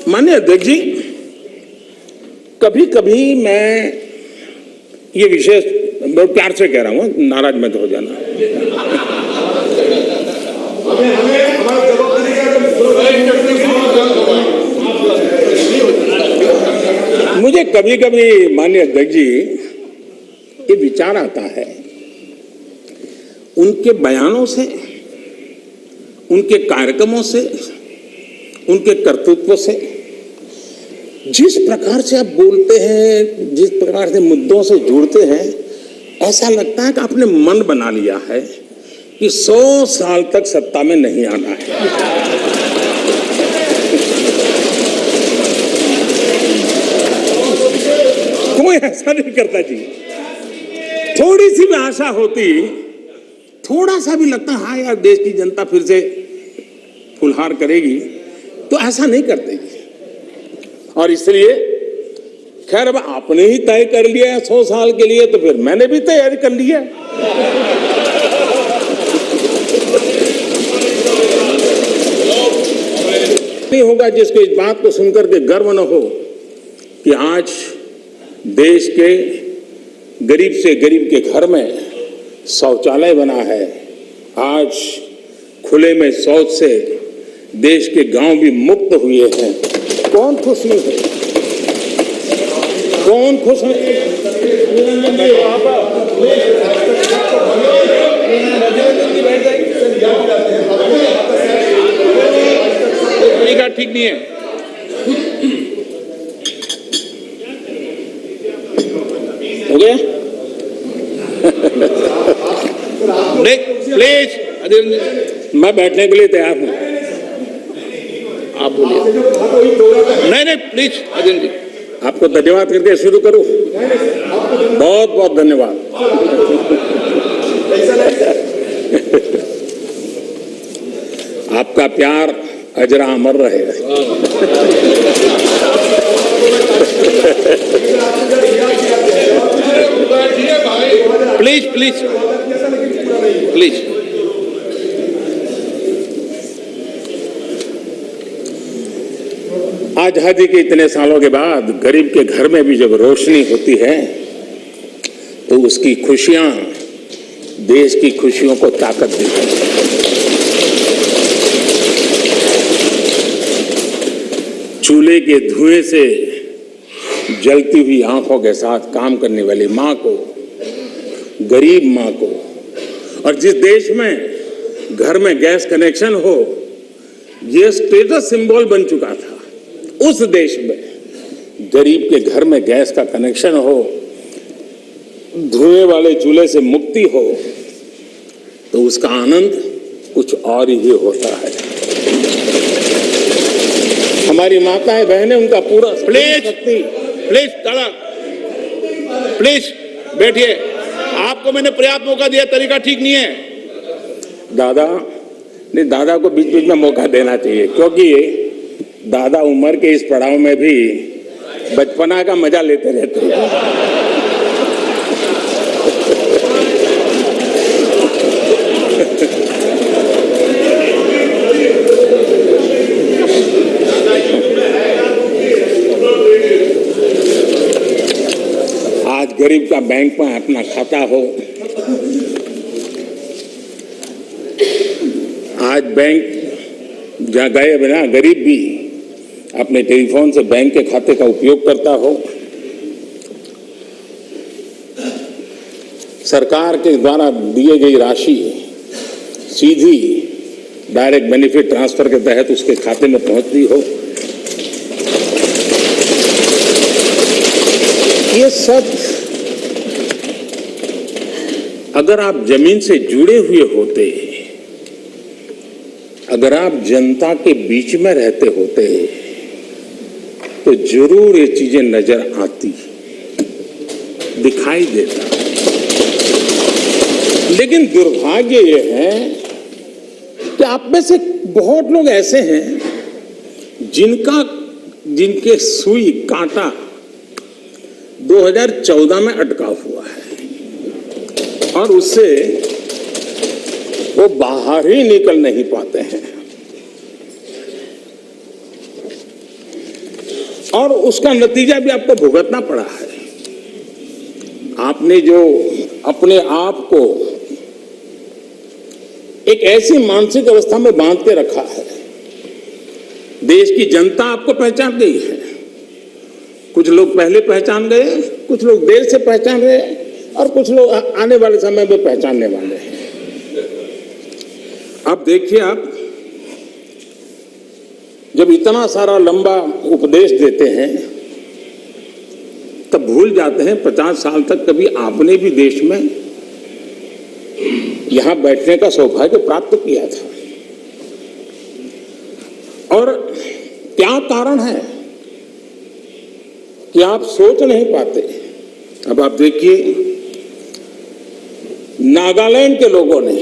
माननीय अध्यक्ष जी, कभी कभी मैं ये विषय बहुत प्यार से कह रहा हूं, नाराज मत हो जाना। मुझे कभी कभी माननीय अध्यक्ष जी ये विचार आता है, उनके बयानों से, उनके कार्यक्रमों से, उनके कर्तृत्व से, जिस प्रकार से आप बोलते हैं, जिस प्रकार से मुद्दों से जुड़ते हैं, ऐसा लगता है कि आपने मन बना लिया है कि 100 साल तक सत्ता में नहीं आना है। कोई ऐसा नहीं करता जी। थोड़ी सी भी आशा होती, थोड़ा सा भी लगता हाँ यार देश की जनता फिर से फुलहार करेगी, तो ऐसा नहीं करते जी। और इसलिए खैर अब आपने ही तय कर लिया है 100 साल के लिए, तो फिर मैंने भी तैयारी कर ली है। नहीं होगा जिसको इस बात को सुनकर के गर्व न हो कि आज देश के गरीब से गरीब के घर में शौचालय बना है, आज खुले में शौच से देश के गांव भी मुक्त हुए हैं। कौन खुश नहीं है? कौन खुश नहीं? तरीका ठीक नहीं है। हो गया? प्लीज, मैं बैठने के लिए तैयार हूं। आप बोलिए। नहीं प्लीज अजय जी, आपको धन्यवाद करके शुरू करूं। बहुत बहुत धन्यवाद। आपका प्यार अजरा अमर रहेगा। Please please please. आजादी के इतने सालों के बाद गरीब के घर में भी जब रोशनी होती है तो उसकी खुशियां देश की खुशियों को ताकत देती है। चूल्हे के धुएं से जलती हुई आंखों के साथ काम करने वाली मां को, गरीब मां को, और जिस देश में घर में गैस कनेक्शन हो यह स्टेटस सिंबल बन चुका था, उस देश में गरीब के घर में गैस का कनेक्शन हो, धुएं वाले चूल्हे से मुक्ति हो, तो उसका आनंद कुछ और ही होता है। हमारी माताएं बहनें उनका पूरा प्लीज प्लीज दादा प्लीज बैठिए। आपको मैंने पर्याप्त मौका दिया, तरीका ठीक नहीं है। दादा नहीं, दादा को बीच बीच में मौका देना चाहिए, क्योंकि दादा उम्र के इस पड़ाव में भी बचपना का मजा लेते रहते हैं। आज गरीब का बैंक में अपना खाता हो, आज बैंक जहाँ गए बिना गरीब भी अपने टेलीफोन से बैंक के खाते का उपयोग करता हो, सरकार के द्वारा दिए गई राशि सीधी डायरेक्ट बेनिफिट ट्रांसफर के तहत उसके खाते में पहुंचती हो, ये सब अगर आप जमीन से जुड़े हुए होते, अगर आप जनता के बीच में रहते होते, तो जरूर ये चीजें नजर आती, दिखाई देता। लेकिन दुर्भाग्य ये है कि आप में से बहुत लोग ऐसे हैं जिनके सुई कांटा 2014 में अटका हुआ है और उससे वो बाहर ही निकल नहीं पाते हैं। और उसका नतीजा भी आपको भुगतना पड़ा है। आपने जो अपने आप को एक ऐसी मानसिक अवस्था में बांध के रखा है, देश की जनता आपको पहचान गई है। कुछ लोग पहले पहचान गए, कुछ लोग देर से पहचान रहे और कुछ लोग आने वाले समय में पहचानने वाले हैं। अब देखिए, आप जब इतना सारा लंबा उपदेश देते हैं तब भूल जाते हैं 50 साल तक कभी आपने भी देश में यहां बैठने का सौभाग्य प्राप्त किया था। और क्या कारण है कि आप सोच नहीं पाते। अब आप देखिए, नागालैंड के लोगों ने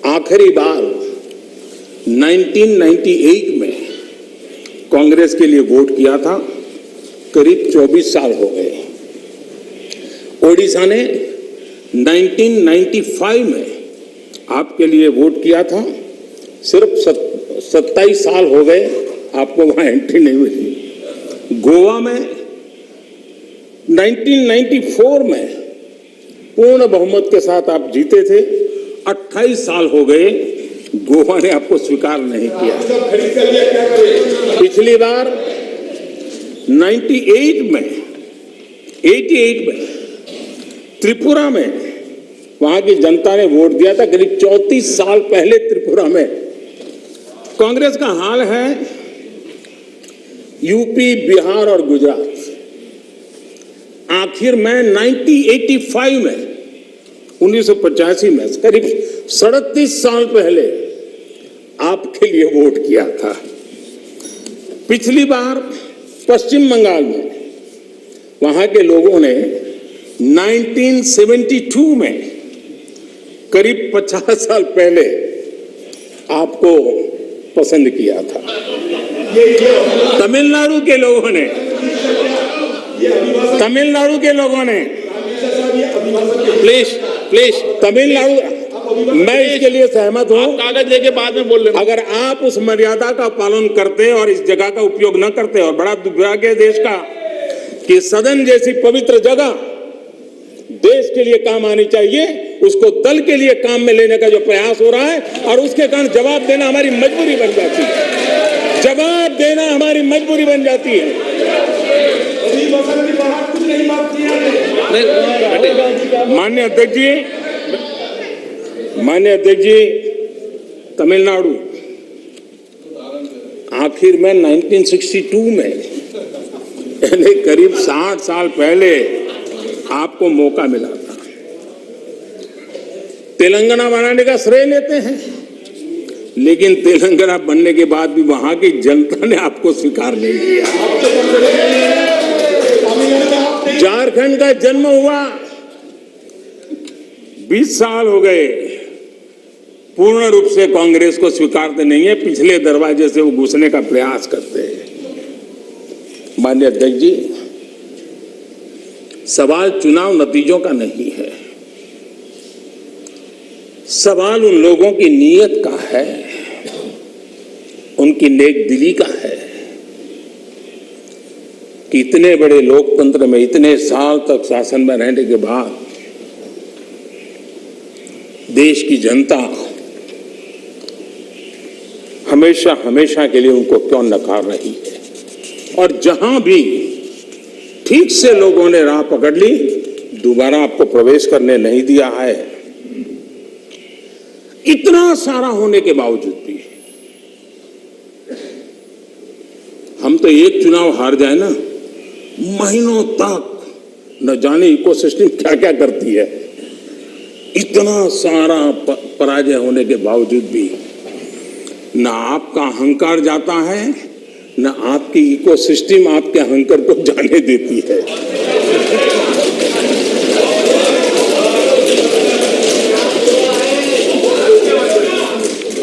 आखिरी बार 1998 में कांग्रेस के लिए वोट किया था, करीब 24 साल हो गए। ओडिशा ने 1995 में आपके लिए वोट किया था, सिर्फ 27 साल हो गए, आपको वहां एंट्री नहीं मिली। गोवा में 1994 में पूर्ण बहुमत के साथ आप जीते थे, 28 साल हो गए, गोवा ने आपको स्वीकार नहीं किया। पिछली बार 88 में त्रिपुरा में वहां की जनता ने वोट दिया था, करीब 34 साल पहले त्रिपुरा में। कांग्रेस का हाल है यूपी, बिहार और गुजरात। आखिर में 1985 में 1985 में करीब 37 साल पहले आपके लिए वोट किया था। पिछली बार पश्चिम बंगाल में वहां के लोगों ने 1972 में करीब 50 साल पहले आपको पसंद किया था। तमिलनाडु के लोगों ने प्लीज तमिलनाडु, मैं इसके लिए सहमत हूं। कागज लेके बाद में बोल लेना। अगर आप उस मर्यादा का पालन करते और इस जगह का उपयोग न करते, और बड़ा दुर्भाग्य देश का कि सदन जैसी पवित्र जगह देश के लिए काम आनी चाहिए, उसको दल के लिए काम में लेने का जो प्रयास हो रहा है, और उसके कारण जवाब देना हमारी मजबूरी बन जाती है। जवाब देना हमारी मजबूरी बन जाती है। माननीय अध्यक्ष जी, तमिलनाडु आखिर में 1962 में, यानी करीब 60 साल पहले आपको मौका मिला था। तेलंगाना बनाने का श्रेय लेते हैं, लेकिन तेलंगाना बनने के बाद भी वहां की जनता ने आपको स्वीकार नहीं किया। झारखंड का जन्म हुआ, 20 साल हो गए, पूर्ण रूप से कांग्रेस को स्वीकारते नहीं है, पिछले दरवाजे से वो घुसने का प्रयास करते हैं। माननीय अध्यक्ष जी, सवाल चुनाव नतीजों का नहीं है, सवाल उन लोगों की नीयत का है, उनकी नेक दिली का है कि इतने बड़े लोकतंत्र में इतने साल तक शासन में रहने के बाद देश की जनता हमेशा हमेशा के लिए उनको क्यों नकार रही है। और जहां भी ठीक से लोगों ने राह पकड़ ली, दोबारा आपको प्रवेश करने नहीं दिया है। इतना सारा होने के बावजूद भी हम तो एक चुनाव हार जाए ना, महीनों तक न जाने इकोसिस्टम क्या क्या करती है। इतना सारा पराजय होने के बावजूद भी न आपका अहंकार जाता है, न आपकी इकोसिस्टम आपके अहंकार को जाने देती है।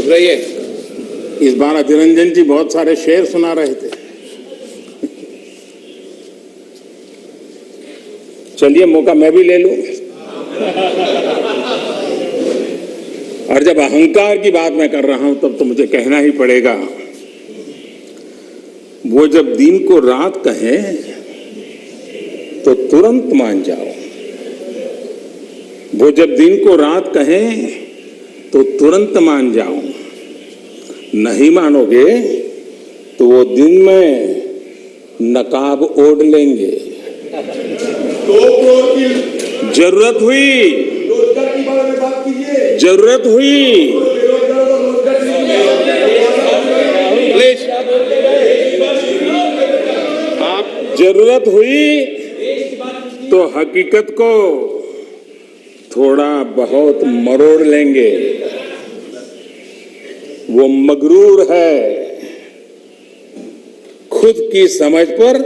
रहिए, इस बार निरंजन जी बहुत सारे शेर सुना रहे थे। चलिए, मौका मैं भी ले लूं। और जब अहंकार की बात मैं कर रहा हूं, तब तो मुझे कहना ही पड़ेगा वो जब दिन को रात कहें तो तुरंत मान जाओ, वो जब दिन को रात कहें तो तुरंत मान जाओ, नहीं मानोगे तो वो दिन में नकाब ओढ़ लेंगे। जरूरत हुई, रोजगार की बारे में बात कीजिए। जरूरत हुई, आप जरूरत हुई तो हकीकत को थोड़ा बहुत मरोड़ लेंगे। वो मगरूर है, खुद की समझ पर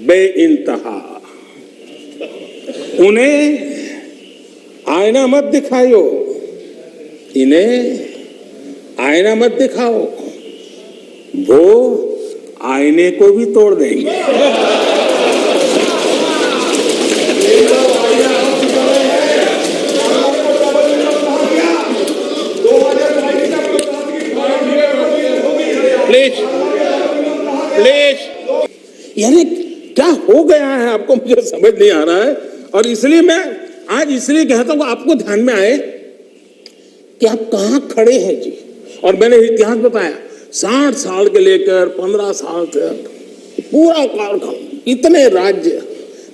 बेइंतहा। उन्हें आईना मत दिखाओ, इन्हें आईना मत दिखाओ, वो आईने को भी तोड़ देंगे। प्लीज प्लीज, यानी क्या हो गया है आपको, मुझे समझ नहीं आ रहा है। और इसलिए मैं आज इसलिए कहता हूं आपको ध्यान में आए कि आप कहां खड़े हैं जी। और मैंने इतिहास बताया, 60 साल के लेकर 15 साल तक पूरा कालखंड, इतने राज्य,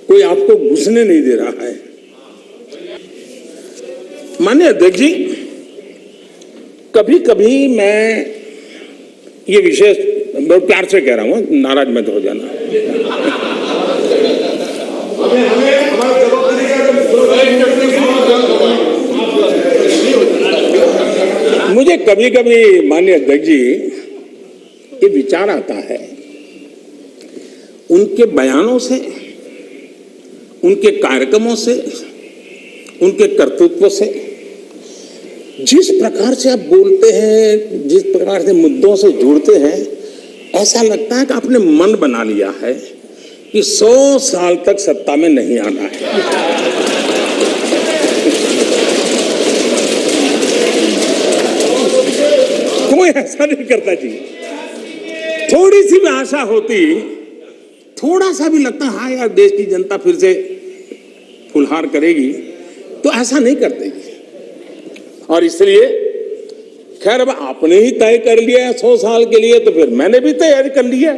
कोई आपको घुसने नहीं दे रहा है। माननीय अध्यक्ष जी, कभी कभी मैं ये विशेष बहुत प्यार से कह रहा हूं, नाराज मत हो जाना। मुझे कभी कभी माननीय अध्यक्ष जी ये विचार आता है, उनके बयानों से, उनके कार्यक्रमों से, उनके कर्तृत्व से, जिस प्रकार से आप बोलते हैं, जिस प्रकार से मुद्दों से जुड़ते हैं, ऐसा लगता है कि आपने मन बना लिया है कि 100 साल तक सत्ता में नहीं आना है। कोई ऐसा नहीं करता जी। थोड़ी सी भी आशा होती, थोड़ा सा भी लगता हाँ यार देश की जनता फिर से फुलहार करेगी, तो ऐसा नहीं करते जी। और इसलिए खैर अब आपने ही तय कर लिया है 100 साल के लिए, तो फिर मैंने भी तैयारी कर ली है।